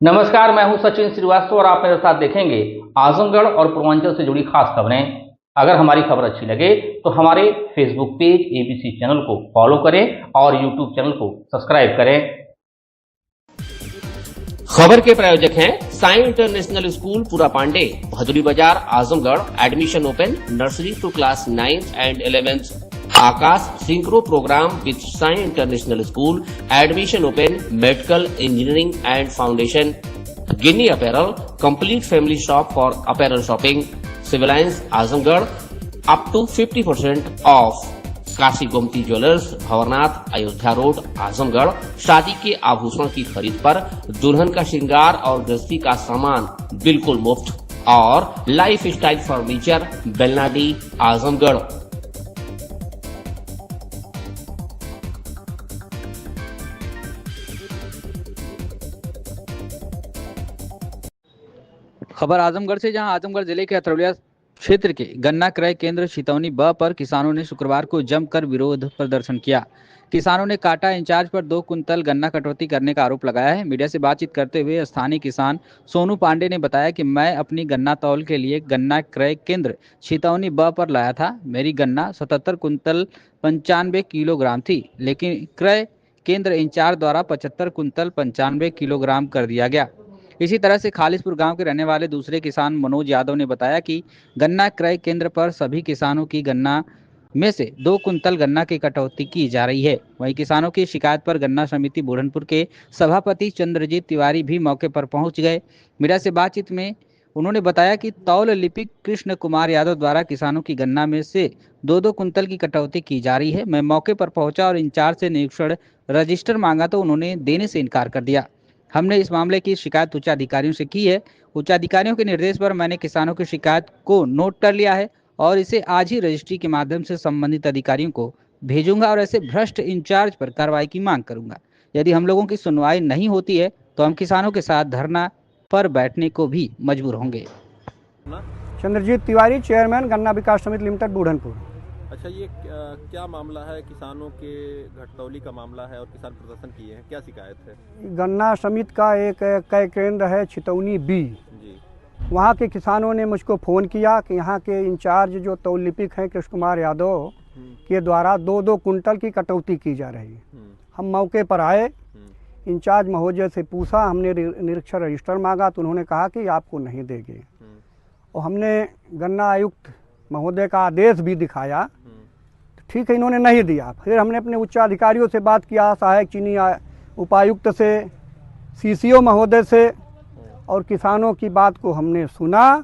नमस्कार, मैं हूं सचिन श्रीवास्तव और आप मेरे साथ देखेंगे आजमगढ़ और पूर्वांचल से जुड़ी खास खबरें। अगर हमारी खबर अच्छी लगे तो हमारे फेसबुक पेज एबीसी चैनल को फॉलो करें और यूट्यूब चैनल को सब्सक्राइब करें। खबर के प्रायोजक हैं साई इंटरनेशनल स्कूल पूरा Pandey, Bhaduri Bazar, Azamgarh. Admission open nursery to class 9th and 11th। Aakash synchro program with Sai international school. Admission open medical engineering and foundation. Ginni apparel, complete family shop for apparel shopping. Civil lines Azamgarh, up to 50% off. Kashi Gomti jewellers, Bhanwarnath, Ayodhya road, Azamgarh. शादी के आभूषण की खरीद पर दुल्हन का श्रृंगार और गृहस्थी का सामान बिल्कुल मुफ्त। और life style furniture, Belnadi, Azamgarh. खबर आजमगढ़ से, जहां आजमगढ़ जिले के अथरौलिया क्षेत्र के गन्ना क्रय केंद्र छितौनी ब पर किसानों ने शुक्रवार को जमकर विरोध प्रदर्शन किया। किसानों ने काटा इंचार्ज पर 2 कुंतल गन्ना कटौती करने का आरोप लगाया है। मीडिया से बातचीत करते हुए स्थानीय किसान सोनू पांडे ने बताया कि मैं अपनी गन्ना तौल के लिए गन्ना क्रय केंद्र छितौनी ब पर लाया था। मेरी गन्ना 77 कुंतल 95 किलोग्राम थी, लेकिन क्रय केंद्र इंचार्ज द्वारा 75 कुंतल 95 किलोग्राम कर दिया गया। इसी तरह से खालिसपुर गांव के रहने वाले दूसरे किसान मनोज यादव ने बताया कि गन्ना क्रय केंद्र पर सभी किसानों की गन्ना में से 2 कुंतल गन्ना की कटौती की जा रही है। वहीं किसानों की शिकायत पर गन्ना समिति बुढ़नपुर के सभापति चंद्रजीत तिवारी भी मौके पर पहुंच गए। मीडिया से बातचीत में उन्होंने बताया कि तौल लिपिक कृष्ण कुमार यादव द्वारा किसानों की गन्ना में से 2-2 कुंतल की कटौती की जा रही है। मैं मौके पर पहुंचा और इंचार्ज से निरीक्षण रजिस्टर मांगा तो उन्होंने देने से इनकार कर दिया। हमने इस मामले की शिकायत उच्च अधिकारियों से की है। उच्च अधिकारियों के निर्देश पर मैंने किसानों की शिकायत को नोट कर लिया है और इसे आज ही रजिस्ट्री के माध्यम से संबंधित अधिकारियों को भेजूंगा और ऐसे भ्रष्ट इंचार्ज पर कार्रवाई की मांग करूंगा। यदि हम लोगों की सुनवाई नहीं होती है तो हम किसानों के साथ धरना पर बैठने को भी मजबूर होंगे। चंद्रजीत तिवारी, चेयरमैन गन्ना विकास समिति लिमिटेड बुढ़नपुर। अच्छा, ये क्या मामला है? किसानों के घटतौली का मामला है और किसान प्रदर्शन किए हैं, क्या शिकायत है? गन्ना समिति का एक क्रय केंद्र है छितौनी बी जी। वहाँ के किसानों ने मुझको फ़ोन किया कि यहाँ के इंचार्ज जो तौल लिपिक हैं कृष्ण कुमार यादव के द्वारा 2-2 कुंटल की कटौती की जा रही है। हम मौके पर आए, इंचार्ज महोदय से पूछा, हमने निरीक्षण रजिस्टर मांगा तो उन्होंने कहा कि आपको नहीं देंगे। और हमने गन्ना आयुक्त महोदय का आदेश भी दिखाया, ठीक है, इन्होंने नहीं दिया। फिर हमने अपने उच्च अधिकारियों से बात किया, सहायक चीनी उपायुक्त से, सीसीओ महोदय से, और किसानों की बात को हमने सुना।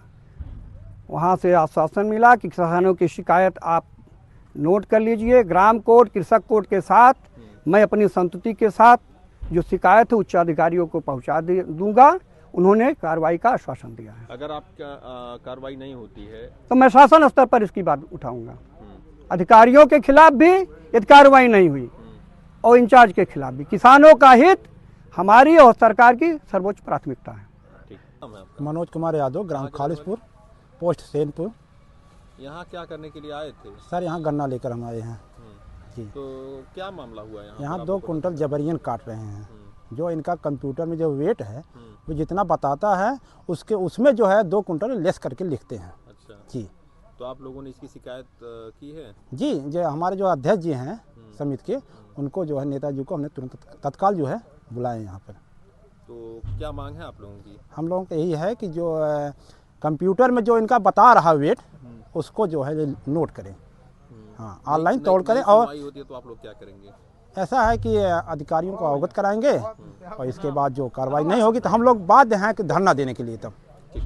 वहाँ से आश्वासन मिला कि किसानों की शिकायत आप नोट कर लीजिए, ग्राम कोर्ट, कृषक कोर्ट के साथ मैं अपनी संतुति के साथ जो शिकायत है उच्च अधिकारियों को पहुँचा दूंगा। उन्होंने कार्रवाई का आश्वासन दिया है। अगर आप कार्रवाई नहीं होती है तो मैं शासन स्तर पर इसकी बात उठाऊंगा। अधिकारियों के खिलाफ भी यदि कार्रवाई नहीं हुई और इंचार्ज के खिलाफ भी। किसानों का हित हमारी और सरकार की सर्वोच्च प्राथमिकता है। मनोज कुमार यादव, ग्राम खालिसपुर, पोस्ट सैनपुर। यहाँ क्या करने के लिए आए थे? सर यहाँ गन्ना लेकर हम आए हैं जी। तो क्या मामला हुआ यहाँ? यहाँ 2 कुंटल जबरियन काट रहे हैं। जो इनका कंप्यूटर में जो वेट है वो जितना बताता है उसमें जो है 2 कुंटल लेस करके लिखते हैं। अच्छा जी। तो आप लोगों ने इसकी शिकायत की है? जी, जो हमारे जो अध्यक्ष जी हैं समिति के, उनको जो है नेताजी को हमने तुरंत तत्काल जो है बुलाए यहाँ पर। तो क्या मांग है आप लोगों की? हम लोगों को यही है कि जो कंप्यूटर में जो इनका बता रहा वेट उसको जो है नोट करें, हाँ, ऑनलाइन तौल करें। और होती है तो आप लोग क्या करेंगे? ऐसा है कि अधिकारियों को अवगत कराएंगे और इसके बाद जो कार्रवाई नहीं होगी तो हम लोग बाध्य हैं कि धरना देने के लिए तब।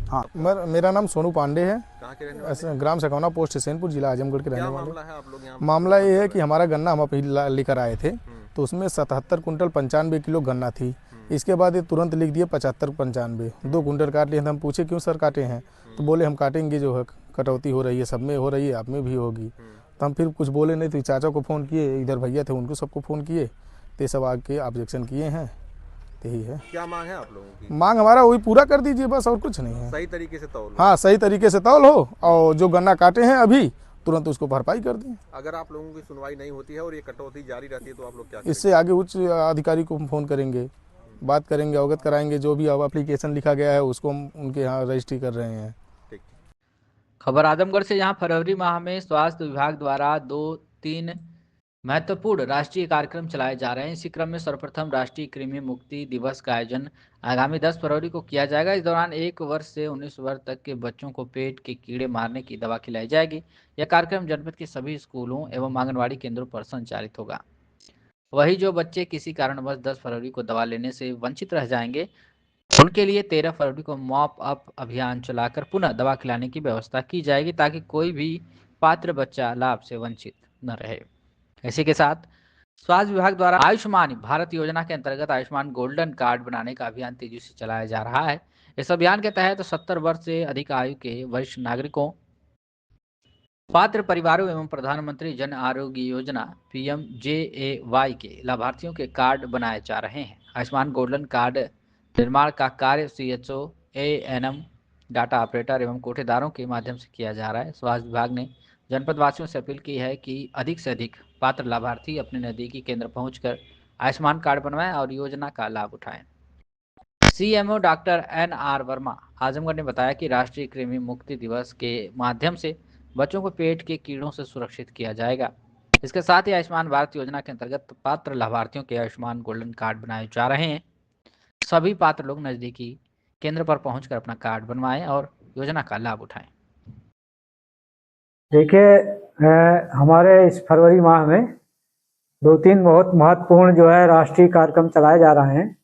हाँ, मेरा नाम सोनू पांडे है। कहाँ के रहने वाले? ग्राम सखौना, पोस्ट सैनपुर, जिला आजमगढ़ के रहने वाले। मामला है आप लोग यहाँ? मामला ये है कि हमारा गन्ना हम अभी लेकर आए थे तो उसमें 77 कुंटल 95 किलो गन्ना थी। इसके बाद ये तुरंत लिख दिए 75-95, 2 कुंटल काट लिए। हम पूछे क्यों सर काटे हैं, तो बोले हम काटेंगे, जो है कटौती हो रही है, सब में हो रही है, आप में भी होगी। तो हम फिर कुछ बोले नहीं, तो चाचा को फ़ोन किए, इधर भैया थे उनको सबको फ़ोन किए, तो सब आके ऑब्जेक्शन किए हैं। यही है। क्या मांग है आप लोगों की? मांग हमारा वही पूरा कर दीजिए बस, और कुछ नहीं है। सही तरीके से तौल। हाँ, सही तरीके से तौल हो और जो गन्ना काटे हैं अभी तुरंत उसको भरपाई कर दें। अगर आप लोगों की सुनवाई नहीं होती है और ये कटौती जारी रहती है तो आप लोग क्या करेंगे? इससे आगे उच्च अधिकारी को फ़ोन करेंगे बात करेंगे, अवगत कराएंगे। जो भी अब एप्लीकेशन लिखा गया है उसको हम उनके यहाँ रजिस्ट्री कर रहे हैं। ठीक। खबर आजमगढ़ से, जहां फरवरी माह में स्वास्थ्य विभाग द्वारा 2-3 महत्वपूर्ण राष्ट्रीय कार्यक्रम चलाए जा रहे हैं। इसी क्रम में सर्वप्रथम राष्ट्रीय कृमि मुक्ति दिवस का आयोजन आगामी 10 फरवरी को किया जाएगा। इस दौरान 1 वर्ष से 19 वर्ष तक के बच्चों को पेट के कीड़े मारने की दवा खिलाई जाएगी। यह कार्यक्रम जनपद के सभी स्कूलों एवं आंगनबाड़ी केंद्रों पर संचालित होगा। वही जो बच्चे किसी कारणवश 10 फरवरी को दवा लेने से वंचित रह जाएंगे, उनके लिए 13 फरवरी को मॉप अप अभियान चलाकर पुनः दवा खिलाने की व्यवस्था की जाएगी, ताकि कोई भी पात्र बच्चा लाभ से वंचित न रहे। इसी के साथ स्वास्थ्य विभाग द्वारा आयुष्मान भारत योजना के अंतर्गत आयुष्मान गोल्डन कार्ड बनाने का अभियान तेजी से चलाया जा रहा है। इस अभियान के तहत 70 वर्ष से अधिक आयु के वरिष्ठ नागरिकों, पात्र परिवारों एवं प्रधानमंत्री जन आरोग्य योजना PMJAY के लाभार्थियों के कार्ड बनाए जा रहे हैं। आयुष्मान गोल्डन कार्ड निर्माण का कार्य CHO, ANM, डाटा ऑपरेटर एवं कोटेदारों के माध्यम से किया जा रहा है। स्वास्थ्य विभाग ने जनपद वासियों से अपील की है कि अधिक से अधिक पात्र लाभार्थी अपने नजदीकी केंद्र पहुंचकर आयुष्मान कार्ड बनवाएं और योजना का लाभ उठाएं। CMO doctor NR Verma Azamgarh ने बताया कि राष्ट्रीय कृमि मुक्ति दिवस के माध्यम से बच्चों को पेट के कीड़ों से सुरक्षित किया जाएगा। इसके साथ ही आयुष्मान भारत योजना के अंतर्गत पात्र लाभार्थियों के आयुष्मान गोल्डन कार्ड बनाए जा रहे हैं। सभी पात्र लोग नजदीकी केंद्र पर पहुंचकर अपना कार्ड बनवाएं और योजना का लाभ उठाएं। देखिए, हमारे इस फरवरी माह में 2-3 बहुत महत्वपूर्ण जो है राष्ट्रीय कार्यक्रम चलाए जा रहे हैं।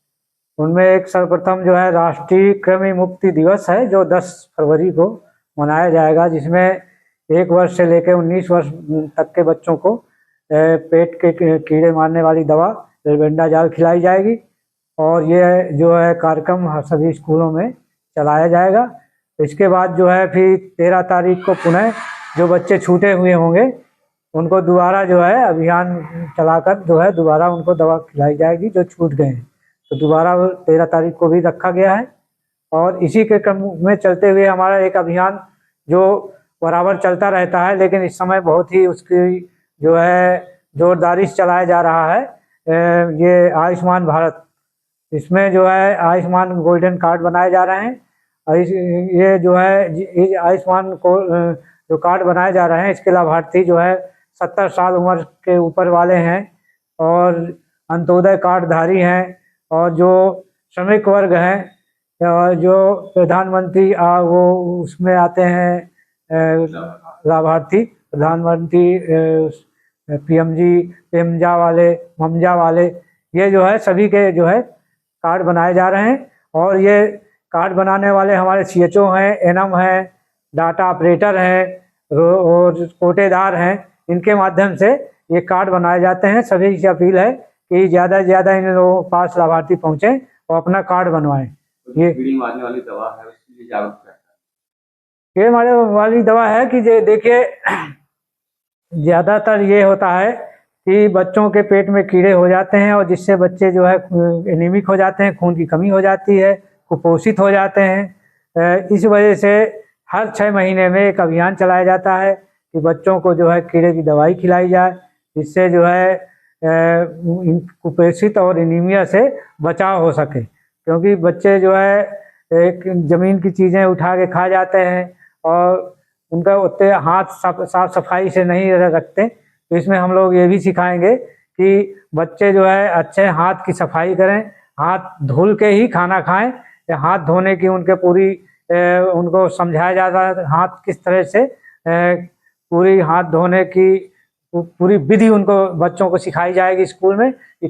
उनमें एक सर्वप्रथम जो है राष्ट्रीय कृमि मुक्ति दिवस है, जो 10 फरवरी को मनाया जाएगा, जिसमें 1 वर्ष से लेकर 19 वर्ष तक के बच्चों को पेट के कीड़े मारने वाली दवा एल्बेंडाजॉल खिलाई जाएगी। और ये जो है कार्यक्रम सभी स्कूलों में चलाया जाएगा। इसके बाद जो है फिर 13 तारीख को पुनः जो बच्चे छूटे हुए होंगे उनको दोबारा जो है अभियान चलाकर जो है दोबारा उनको दवा खिलाई जाएगी जो छूट गए हैं। तो दोबारा 13 तारीख को भी रखा गया है। और इसी के क्रम में चलते हुए हमारा एक अभियान जो बराबर चलता रहता है, लेकिन इस समय बहुत ही उसकी जो है जोरदारी से चलाया जा रहा है, ये आयुष्मान भारत। इसमें जो है आयुष्मान गोल्डन कार्ड बनाए जा रहे हैं। और ये जो है आयुष्मान को जो कार्ड बनाए जा रहे हैं, इसके लाभार्थी जो है 70 साल उम्र के ऊपर वाले हैं और अंत्योदय कार्डधारी हैं और जो श्रमिक वर्ग हैं और जो प्रधानमंत्री वो उसमें आते हैं लाभार्थी, प्रधानमंत्री PMJ वाले, ममजा वाले, ये जो है सभी के जो है कार्ड बनाए जा रहे हैं। और ये कार्ड बनाने वाले हमारे CHO हैं, NM हैं, डाटा ऑपरेटर हैं और कोटेदार हैं। इनके माध्यम से ये कार्ड बनाए जाते हैं। सभी से अपील है कि ज़्यादा से ज़्यादा इन लोगों के पास लाभार्थी पहुँचें और अपना कार्ड बनवाएं। ये कीड़े मारने वाली दवा है, उसके लिए जागरूक रहता है। कीड़े मारने वाली दवा है कि देखिए ज़्यादातर ये होता है कि बच्चों के पेट में कीड़े हो जाते हैं और जिससे बच्चे जो है एनीमिक हो जाते हैं, खून की कमी हो जाती है, कुपोषित हो जाते हैं। इस वजह से हर 6 महीने में एक अभियान चलाया जाता है कि बच्चों को जो है कीड़े की दवाई खिलाई जाए, जिससे जो है कुपोषित और एनीमिया से बचाव हो सके। क्योंकि बच्चे जो है एक ज़मीन की चीज़ें उठा के खा जाते हैं और उनका उतने हाथ साफ सफाई से नहीं रखते। तो इसमें हम लोग ये भी सिखाएंगे कि बच्चे जो है अच्छे हाथ की सफाई करें, हाथ धुल के ही खाना खाएं। हाथ धोने की उनके पूरी उनको समझाया जाता है, हाथ किस तरह से पूरी हाथ धोने की पूरी विधि उनको बच्चों को सिखाई जाएगी स्कूल में कि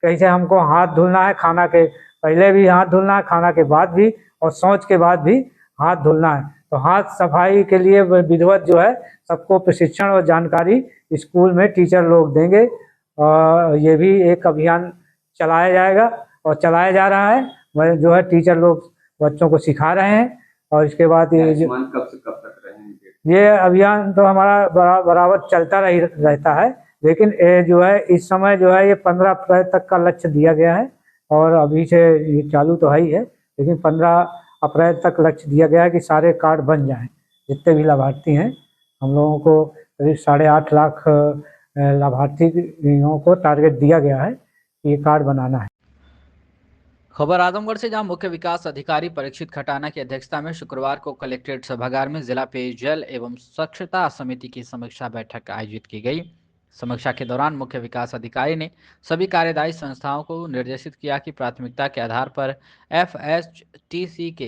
कैसे हमको हाथ धुलना है, खाना के पहले भी हाथ धुलना है, खाना के बाद भी और शौच के बाद भी हाथ धुलना है। तो हाथ सफाई के लिए विधिवत जो है सबको प्रशिक्षण और जानकारी स्कूल में टीचर लोग देंगे। और ये भी एक अभियान चलाया जाएगा और चलाया जा रहा है, जो है टीचर लोग बच्चों को सिखा रहे हैं। और इसके बाद ये कब से कब तक रहेंगे? ये अभियान तो हमारा बराबर चलता रहता है, लेकिन जो है इस समय जो है ये 15 अप्रैल तक का लक्ष्य दिया गया है और अभी से ये चालू तो है ही है, लेकिन 15 अप्रैल तक लक्ष्य दिया गया है कि सारे कार्ड बन जाएं। जितने भी लाभार्थी हैं, हम लोगों को करीब 8.5 लाख लाभार्थियों को टारगेट दिया गया है कि ये कार्ड बनाना है। खबर आजमगढ़ से, जहां मुख्य विकास अधिकारी परीक्षित खटाना की अध्यक्षता में शुक्रवार को कलेक्ट्रेट सभागार में जिला पेयजल एवं स्वच्छता समिति की समीक्षा बैठक आयोजित की गई। समीक्षा के दौरान मुख्य विकास अधिकारी ने सभी कार्यदायी संस्थाओं को निर्देशित किया कि प्राथमिकता के आधार पर FSTC के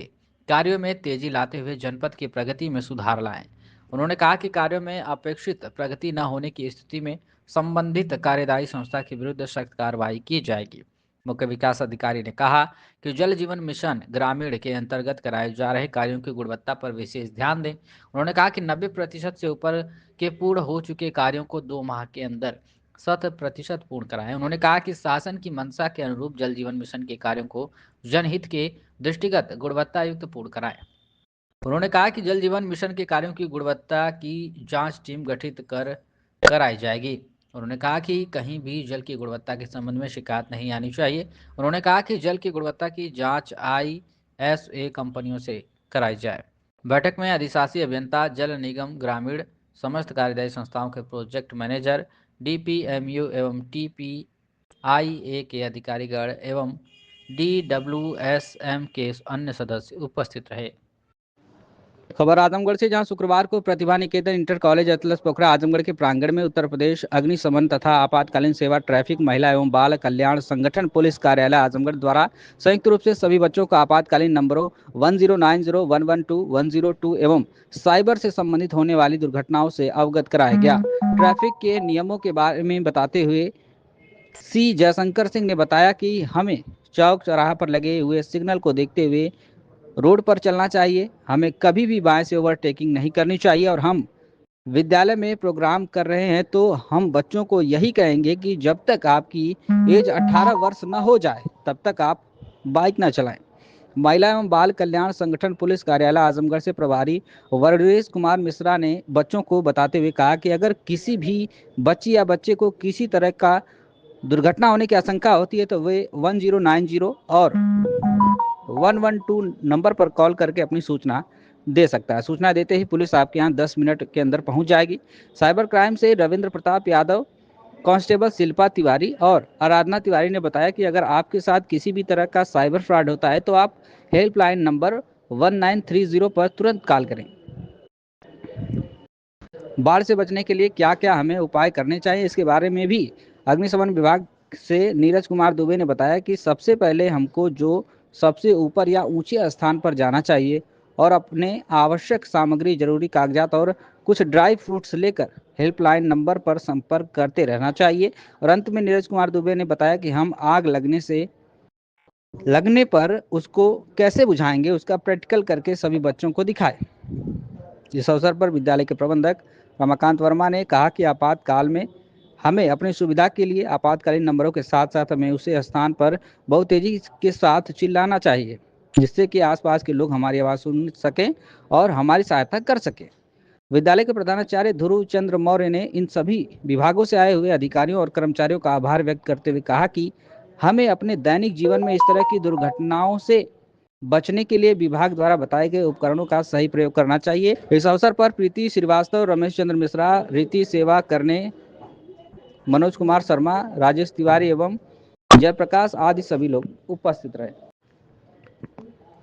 कार्यों में तेजी लाते हुए जनपद की प्रगति में सुधार लाएं। उन्होंने कहा कि कार्यों में अपेक्षित प्रगति न होने की स्थिति में संबंधित कार्यदायी संस्था के विरुद्ध सख्त कार्रवाई की जाएगी। मुख्य विकास अधिकारी ने कहा कि जल जीवन मिशन ग्रामीण के अंतर्गत कराए जा रहे कार्यों की गुणवत्ता पर विशेष ध्यान दें। उन्होंने कहा कि 90% से ऊपर के पूर्ण हो चुके कार्यों को 2 माह के अंदर 100% पूर्ण कराएं। उन्होंने कहा कि शासन की मंशा के अनुरूप जल जीवन मिशन के कार्यों को जनहित के दृष्टिगत गुणवत्ता युक्त पूर्ण कराएं। उन्होंने कहा कि जल जीवन मिशन के कार्यों की गुणवत्ता की जांच टीम गठित कराई जाएगी। उन्होंने कहा कि कहीं भी जल की गुणवत्ता के संबंध में शिकायत नहीं आनी चाहिए। उन्होंने कहा कि जल की गुणवत्ता की जांच ISA कंपनियों से कराई जाए। बैठक में अधिशासी अभियंता, जल निगम ग्रामीण, समस्त कार्यदायी संस्थाओं के प्रोजेक्ट मैनेजर, DPMU एवं TPIA के अधिकारीगण एवं DWSM के अन्य सदस्य उपस्थित रहे। खबर आजमगढ़ से, जहां शुक्रवार को प्रतिभा निकेतन इंटर कॉलेज अतलस पोखरा आजमगढ़ के प्रांगण में उत्तर प्रदेश अग्निशमन तथा आपातकालीन सेवा, ट्रैफिक, महिला एवं बाल कल्याण संगठन, पुलिस कार्यालय आजमगढ़ द्वारा संयुक्त रूप से सभी बच्चों को आपातकालीन नंबरों 1090, 112, 102 एवं साइबर से संबंधित होने वाली दुर्घटनाओं से अवगत कराया गया। ट्रैफिक के नियमों के बारे में बताते हुए C जयशंकर सिंह ने बताया कि हमें चौक चौराहा पर लगे हुए सिग्नल को देखते हुए रोड पर चलना चाहिए, हमें कभी भी बाएं से ओवरटेकिंग नहीं करनी चाहिए और हम विद्यालय में प्रोग्राम कर रहे हैं तो हम बच्चों को यही कहेंगे कि जब तक आपकी एज 18 वर्ष न हो जाए तब तक आप बाइक न चलाएं। महिला एवं बाल कल्याण संगठन, पुलिस कार्यालय आजमगढ़ से प्रभारी वर्णेश कुमार मिश्रा ने बच्चों को बताते हुए कहा कि अगर किसी भी बच्ची या बच्चे को किसी तरह का दुर्घटना होने की आशंका होती है तो वे 1090 और 112 नंबर पर कॉल करके अपनी सूचना दे सकता है। सूचना देते ही पुलिस आपके यहाँ 10 मिनट के अंदर पहुंच जाएगी। साइबर क्राइम से रविंद्र प्रताप यादव, कांस्टेबल शिल्पा तिवारी और आराधना तिवारी ने बताया कि अगर आपके साथ किसी भी तरह का साइबर फ्रॉड होता है तो आप हेल्पलाइन नंबर 1930 पर तुरंत कॉल करें। बाढ़ से बचने के लिए क्या क्या हमें उपाय करने चाहिए, इसके बारे में भी अग्निशमन विभाग से नीरज कुमार दुबे ने बताया कि सबसे पहले हमको जो सबसे ऊपर या ऊंचे स्थान पर जाना चाहिए और अपने आवश्यक सामग्री, जरूरी कागजात और कुछ ड्राई फ्रूट्स लेकर हेल्पलाइन नंबर पर संपर्क करते रहना चाहिए। और अंत में नीरज कुमार दुबे ने बताया कि हम आग लगने पर उसको कैसे बुझाएंगे, उसका प्रैक्टिकल करके सभी बच्चों को दिखाएं। इस अवसर पर विद्यालय के प्रबंधक रमाकांत वर्मा ने कहा कि आपातकाल में हमें अपनी सुविधा के लिए आपातकालीन नंबरों के साथ साथ हमें उसे स्थान पर बहुत तेजी के साथ चिल्लाना चाहिए जिससे कि आसपास के लोग हमारी आवाज़ सुन सकें और हमारी सहायता कर सकें। विद्यालय के प्रधानाचार्य ध्रुव चंद्र मौर्य ने इन सभी विभागों से आए हुए अधिकारियों और कर्मचारियों का आभार व्यक्त करते हुए कहा कि हमें अपने दैनिक जीवन में इस तरह की दुर्घटनाओं से बचने के लिए विभाग द्वारा बताए गए उपकरणों का सही प्रयोग करना चाहिए। इस अवसर पर प्रीति श्रीवास्तव, रमेश चंद्र मिश्रा, रीति सेवा करने, मनोज कुमार शर्मा, राजेश तिवारी एवं जयप्रकाश आदि सभी लोग उपस्थित रहे।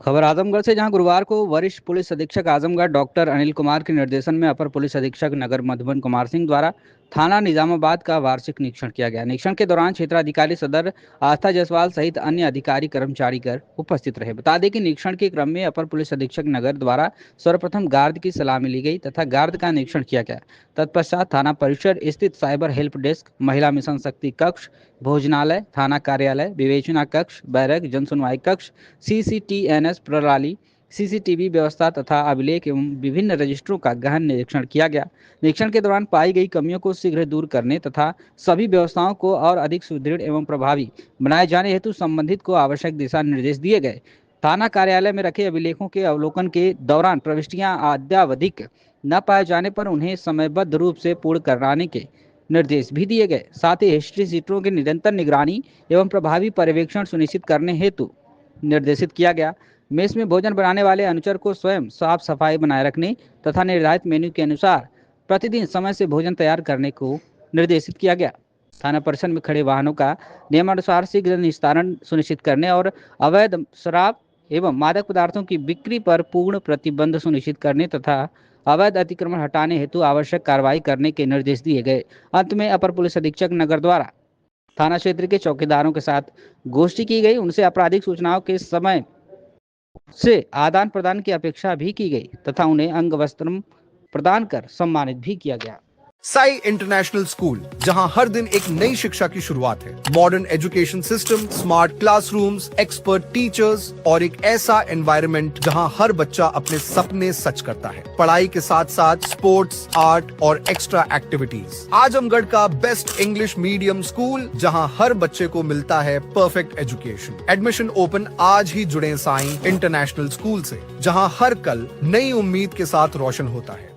खबर आजमगढ़ से, जहां गुरुवार को वरिष्ठ पुलिस अधीक्षक आजमगढ़ डॉक्टर अनिल कुमार के निर्देशन में अपर पुलिस अधीक्षक नगर मधुबन कुमार सिंह द्वारा थाना निजामाबाद का वार्षिक निरीक्षण किया गया। निरीक्षण के दौरान क्षेत्राधिकारी सदर आस्था जायसवाल सहित अन्य अधिकारी कर्मचारी उपस्थित रहे। बता दें कि निरीक्षण के क्रम में अपर पुलिस अधीक्षक नगर द्वारा सर्वप्रथम गार्ड की सलामी ली गई तथा गार्ड का निरीक्षण किया गया। तत्पश्चात थाना परिसर स्थित साइबर हेल्प डेस्क, महिला मिशन शक्ति कक्ष, भोजनालय, थाना कार्यालय, विवेचना कक्ष, बैरक, जनसुनवाई कक्ष, CCTNS प्रणाली, CCTV व्यवस्था तथा अभिलेख एवं विभिन्न रजिस्टरों का गहन निरीक्षण किया गया। निरीक्षण के दौरान पाई गई कमियों को शीघ्र दूर करने तथा सभी व्यवस्थाओं को और अधिक सुदृढ़ एवं प्रभावी बनाए जाने हेतु संबंधित को आवश्यक दिशा निर्देश दिए गए। थाना कार्यालय में रखे अभिलेखों के अवलोकन के दौरान प्रविष्टियां अद्यावधिक न पाए जाने पर उन्हें समयबद्ध रूप से पूर्ण कराने के निर्देश भी दिए गए। साथ ही हिस्ट्री शीटों की निरंतर निगरानी एवं प्रभावी पर्यवेक्षण सुनिश्चित करने हेतु निर्देशित किया गया। मेस में भोजन बनाने वाले अनुचर को स्वयं साफ सफाई बनाए रखने तथा निर्धारित मेन्यू के अनुसार प्रतिदिन समय से भोजन तैयार करने को निर्देशित किया गया। थाना परिसर में खड़े वाहनों का नियमानुसार शीघ्र निस्तारण सुनिश्चित करने और अवैध शराब एवं मादक पदार्थों की बिक्री पर पूर्ण प्रतिबंध सुनिश्चित करने तथा अवैध अतिक्रमण हटाने हेतु आवश्यक कार्रवाई करने के निर्देश दिए गए। अंत में अपर पुलिस अधीक्षक नगर द्वारा थाना क्षेत्र के चौकीदारों के साथ गोष्ठी की गई। उनसे आपराधिक सूचनाओं के समय से आदान प्रदान की अपेक्षा भी की गई तथा उन्हें अंग वस्त्र प्रदान कर सम्मानित भी किया गया। साई इंटरनेशनल स्कूल, जहां हर दिन एक नई शिक्षा की शुरुआत है। Modern education system, smart classrooms, expert teachers और एक ऐसा एनवायरनमेंट जहां हर बच्चा अपने सपने सच करता है। पढ़ाई के साथ साथ स्पोर्ट्स, आर्ट और एक्स्ट्रा एक्टिविटीज। आजमगढ़ का बेस्ट इंग्लिश मीडियम स्कूल, जहां हर बच्चे को मिलता है परफेक्ट एजुकेशन। एडमिशन ओपन आज ही जुड़े साई इंटरनेशनल स्कूल से, जहां हर कल नई उम्मीद के साथ रोशन होता है।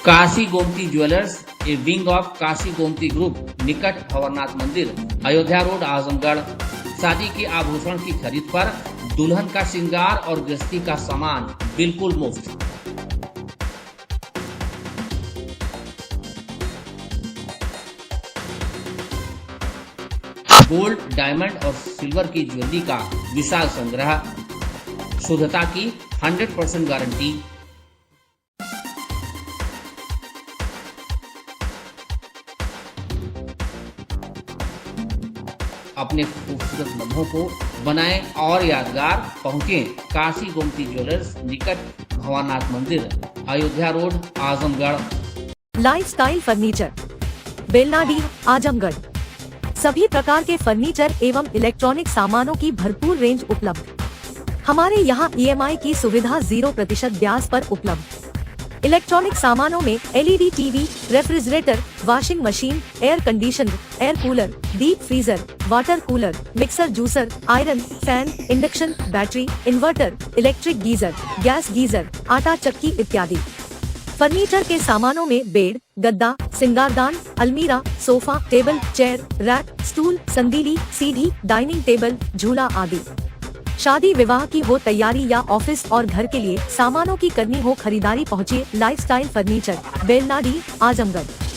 Kashi Gomti jewellers, A wing of Kashi Gomti group, निकट भंवरनाथ मंदिर, अयोध्या रोड, आजमगढ़। शादी के आभूषण की खरीद पर दुल्हन का श्रृंगार और गृहस्थी का सामान बिल्कुल मुफ्त। गोल्ड, डायमंड और सिल्वर की ज्वेलरी का विशाल संग्रह, शुद्धता की 100% गारंटी। अपने खूबसूरत लम्हों को बनाएं और यादगार। पहुंचे काशी गोमती ज्वेलर्स, निकट भंवरनाथ मंदिर, Ayodhya road, Azamgarh. Lifestyle furniture, Belnadi, Azamgarh. सभी प्रकार के फर्नीचर एवं इलेक्ट्रॉनिक सामानों की भरपूर रेंज उपलब्ध। हमारे यहाँ EMI की सुविधा 0% ब्याज पर उपलब्ध। इलेक्ट्रॉनिक सामानों में LED TV, refrigerator, washing machine, air conditioner, air cooler, deep freezer, water cooler, mixer, juicer, iron, fan, induction, battery, inverter, electric geyser, gas geyser, आटा चक्की इत्यादि। फर्नीचर के सामानों में बेड, गद्दा, सिंगारदान, अलमीरा, sofa, table, chair, rack, stool, संदीली, सीढ़ी, डाइनिंग टेबल, झूला आदि। शादी विवाह की हो तैयारी या ऑफिस और घर के लिए सामानों की करनी हो खरीदारी, पहुँचिए लाइफस्टाइल फर्नीचर, बेलनाडी, आजमगढ़।